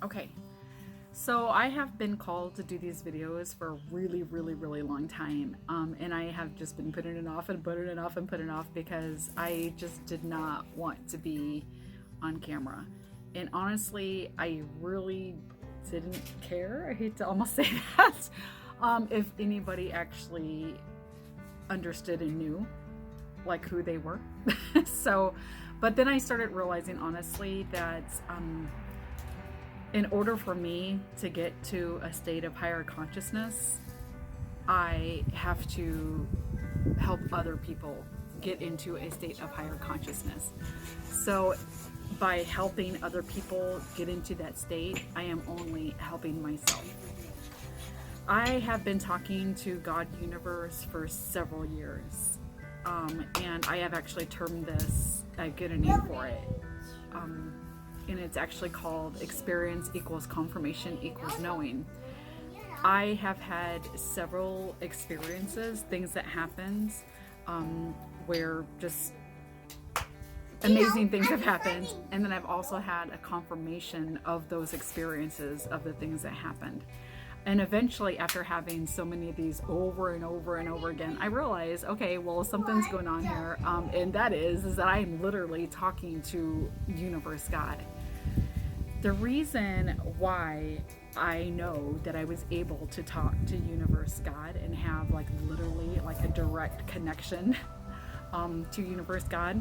Okay, so I have been called to do these videos for a really, really, really long time. And I have just been putting it off and putting it off and putting it off because I just did not want to be on camera. And honestly, I really didn't care. I hate to almost say that. If anybody actually understood and knew like who they were. So, but then I started realizing honestly that in order for me to get to a state of higher consciousness, I have to help other people get into a state of higher consciousness. So, by helping other people get into that state, I am only helping myself. I have been talking to God Universe for several years, and I have actually termed this, I get a name for it. And it's actually called experience equals confirmation equals knowing. I have had several experiences, things that happened, where just amazing things have happened, and then I've also had a confirmation of those experiences of the things that happened. And eventually, after having so many of these over and over and over again, I realized, okay, well, something's going on here, and that is that I'm literally talking to Universe God. The reason why I know that I was able to talk to Universe God and have like literally like a direct connection to Universe God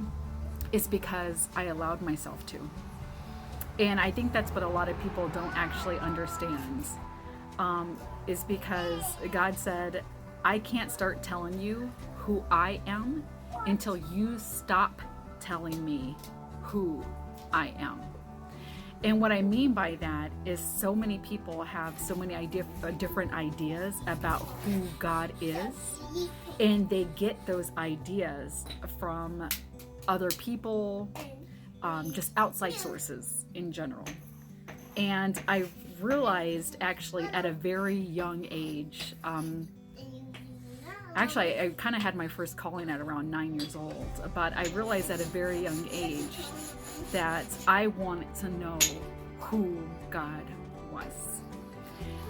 is because I allowed myself to. And I think that's what a lot of people don't actually understand, is because God said, I can't start telling you who I am until you stop telling me who I am. And what I mean by that is so many people have so many different ideas about who God is, and they get those ideas from other people, just outside sources in general. And I realized actually at a very young age, actually I kind of had my first calling at around 9 years old, but I realized at a very young age that I wanted to know who God was.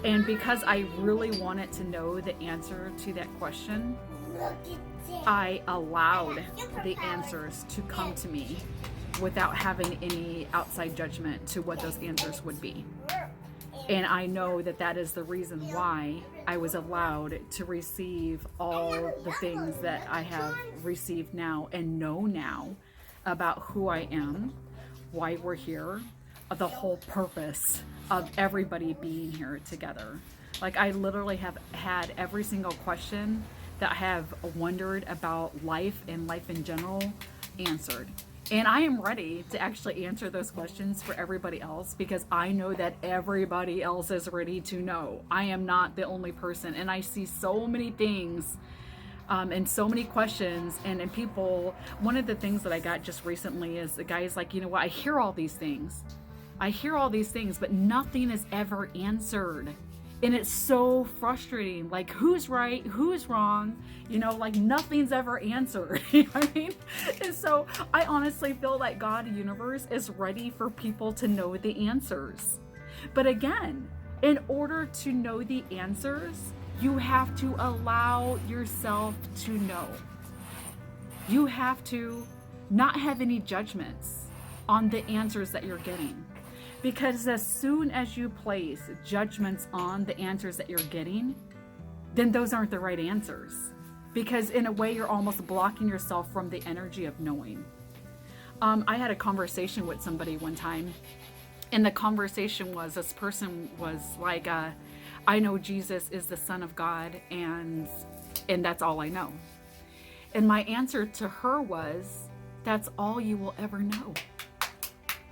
And because I really wanted to know the answer to that question, I allowed the answers to come to me without having any outside judgment to what those answers would be. And I know that that is the reason why I was allowed to receive all the things that I have received now and know now about who I am, why we're here, the whole purpose of everybody being here together. Like, I literally have had every single question that I have wondered about life and life in general answered. And I am ready to actually answer those questions for everybody else, because I know that everybody else is ready to know. I am not the only person, and I see so many things and so many questions and people. One of the things that I got just recently is the guy's like, you know what, I hear all these things, but nothing is ever answered. And it's so frustrating. Like, who's right? Who's wrong? You know, like nothing's ever answered. You know what I mean? And so I honestly feel like God Universe is ready for people to know the answers. But again, in order to know the answers, you have to allow yourself to know. You have to not have any judgments on the answers that you're getting. Because as soon as you place judgments on the answers that you're getting, then those aren't the right answers. Because in a way, you're almost blocking yourself from the energy of knowing. I had a conversation with somebody one time, and the conversation was, this person was like, I know Jesus is the Son of God, and that's all I know. And my answer to her was, that's all you will ever know.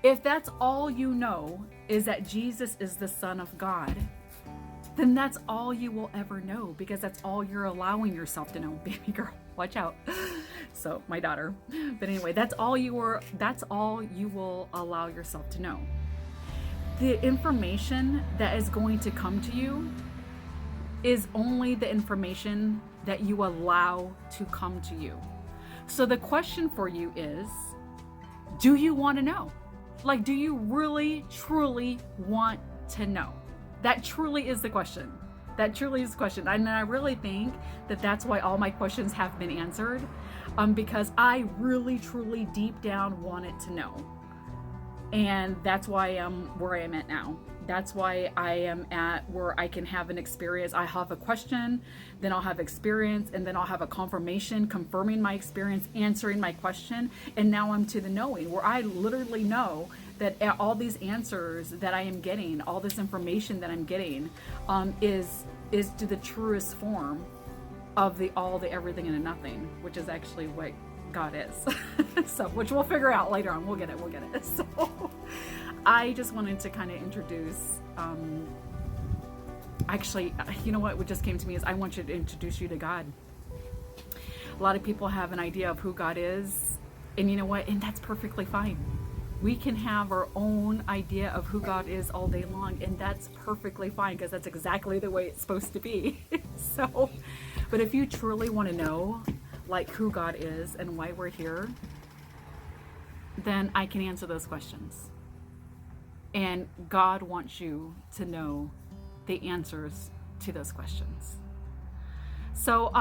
If that's all you know is that Jesus is the Son of God, then that's all you will ever know, because that's all you're allowing yourself to know. Baby girl, watch out. So, my daughter. But anyway, that's all you will allow yourself to know. The information that is going to come to you is only the information that you allow to come to you. So the question for you is, do you want to know? Like, do you really, truly want to know? That truly is the question. That truly is the question. And I really think that that's why all my questions have been answered, because I really, truly, deep down wanted to know. And that's why I'm where I am at now. That's why I am at where I can have an experience. I have a question, then I'll have experience, and then I'll have a confirmation, confirming my experience, answering my question. And now I'm to the knowing, where I literally know that all these answers that I am getting, all this information that I'm getting, is to the truest form of the all, the everything, and the nothing, which is actually what God is. So, which we'll figure out later on. We'll get it. So I just wanted to kind of introduce, actually, you know what just came to me is I want you to introduce you to God. A lot of people have an idea of who God is, and you know what, and that's perfectly fine. We can have our own idea of who God is all day long, and that's perfectly fine, because that's exactly the way it's supposed to be. So, but if you truly want to know like who God is and why we're here, then I can answer those questions. And God wants you to know the answers to those questions. So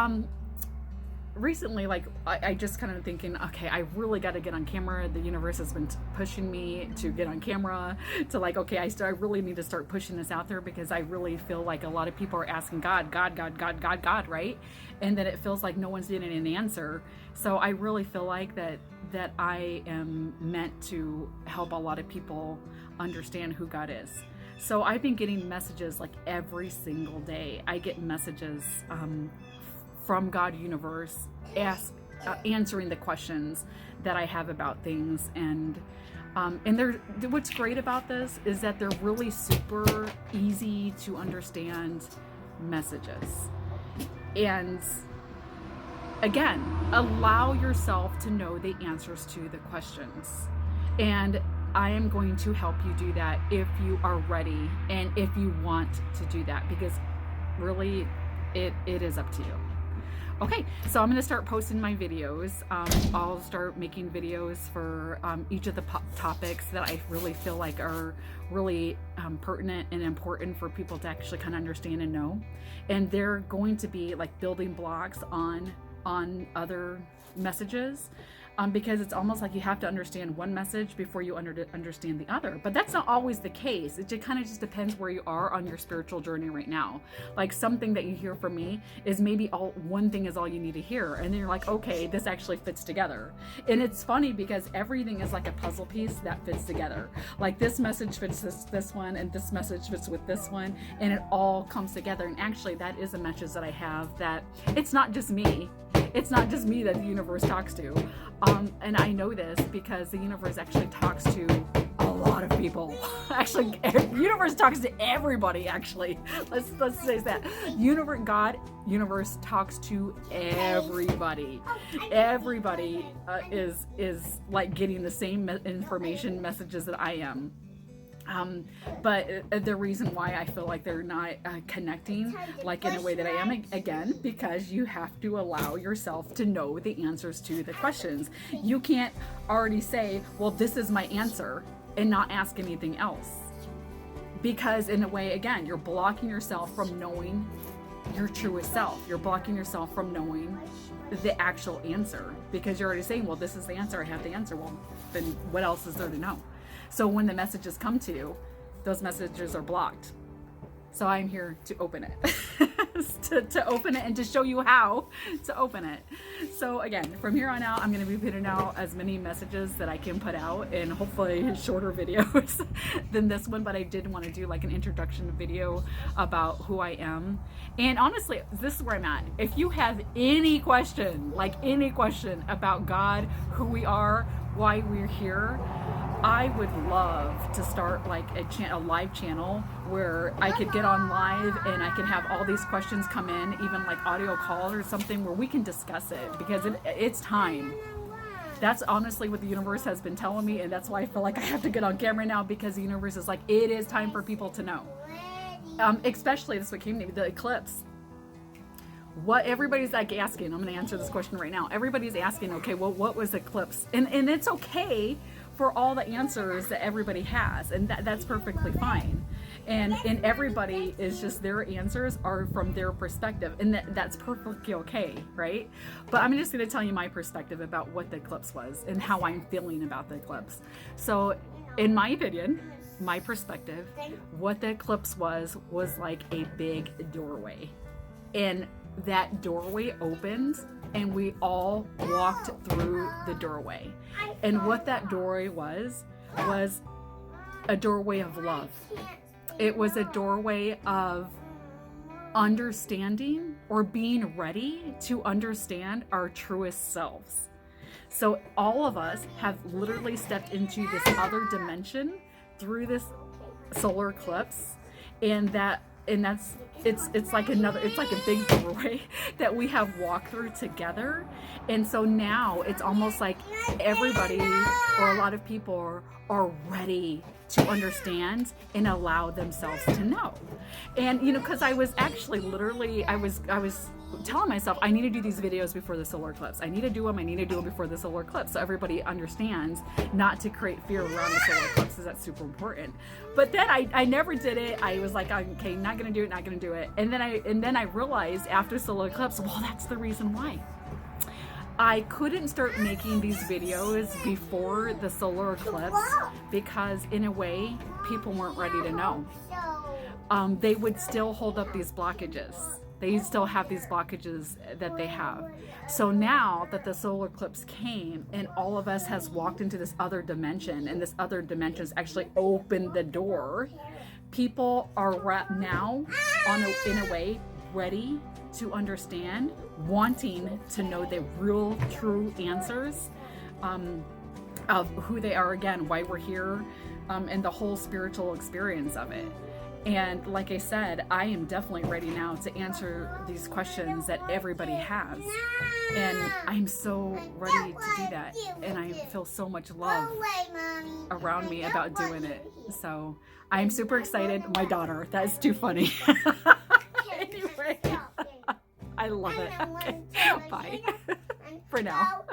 recently, like I just kind of thinking, okay, I really got to get on camera. The universe has been pushing me to get on camera, to like, okay, I really need to start pushing this out there, because I really feel like a lot of people are asking God, right? And then it feels like no one's getting an answer. So I really feel like that I am meant to help a lot of people understand who God is. So I've been getting messages like every single day. I get messages from God Universe, answering the questions that I have about things, and what's great about this is that they're really super easy to understand messages. And again, allow yourself to know the answers to the questions, and I am going to help you do that if you are ready and if you want to do that, because really it is up to you. Okay, so I'm going to start posting my videos. I'll start making videos for each of the topics that I really feel like are really pertinent and important for people to actually kind of understand and know. And they're going to be like building blocks on other messages. Because it's almost like you have to understand one message before you understand the other. But that's not always the case. It just kind of just depends where you are on your spiritual journey right now. Like something that you hear from me is maybe one thing is all you need to hear. And then you're like, okay, this actually fits together. And it's funny because everything is like a puzzle piece that fits together. Like this message fits this one, and this message fits with this one, and it all comes together. And actually that is a message that I have, that it's not just me. It's not just me that the universe talks to. And I know this because the universe actually talks to a lot of people. Actually, the universe talks to everybody, actually. Let's say that. Universe talks to everybody. Everybody is like getting the same information messages that I am. But the reason why I feel like they're not connecting like in a way that I am, again, because you have to allow yourself to know the answers to the questions. You can't already say, well, this is my answer, and not ask anything else. Because in a way, again, you're blocking yourself from knowing your truest self. You're blocking yourself from knowing the actual answer, because you're already saying, well, this is the answer, I have the answer. Well, then what else is there to know? So when the messages come to you, those messages are blocked. So I'm here to open it, to open it and to show you how to open it. So again, from here on out, I'm going to be putting out as many messages that I can put out, and hopefully shorter videos than this one. But I did want to do like an introduction video about who I am. And honestly, this is where I'm at. If you have any question, like any question about God, who we are, why we're here, I would love to start like a live channel where I could get on live and I can have all these questions come in, even like audio call or something where we can discuss it, because it's time. That's honestly what the universe has been telling me, and that's why I feel like I have to get on camera now, because the universe is like, it is time for people to know. Especially, this is what came to me, the eclipse. What everybody's like asking, I'm going to answer this question right now. Everybody's asking, okay, well, what was eclipse? And it's okay for all the answers that everybody has, and that's perfectly fine. And everybody is just, their answers are from their perspective, and that's perfectly okay, right? But I'm just going to tell you my perspective about what the eclipse was and how I'm feeling about the eclipse. So in my opinion, my perspective, what the eclipse was like a big doorway, and that doorway opened and we all walked through the doorway. And what that doorway was a doorway of love. It was a doorway of understanding, or being ready to understand our truest selves. So all of us have literally stepped into this other dimension through this solar eclipse, and it's like a big doorway that we have walked through together. And so now it's almost like everybody, or a lot of people, are ready to understand and allow themselves to know. And because I was actually literally, I was telling myself, I need to do these videos before the solar eclipse. I need to do them before the solar eclipse, so everybody understands not to create fear around the solar eclipse, because that's super important. But then I never did it. I was like, okay, not gonna do it. And then I realized after solar eclipse, well, that's the reason why I couldn't start making these videos before the solar eclipse, because in a way, people weren't ready to know. They would still hold up these blockages. They still have these blockages that they have. So now that the solar eclipse came and all of us has walked into this other dimension, and this other dimension has actually opened the door, people are now in a way ready to understand, wanting to know the real, true answers of who they are, again, why we're here, and the whole spiritual experience of it. And like I said, I am definitely ready now to answer these questions that everybody has. And I'm so ready to do that. And I feel so much love around me about doing it. So I'm super excited. My daughter, that is too funny. Anyway, I love it. Okay, bye for now.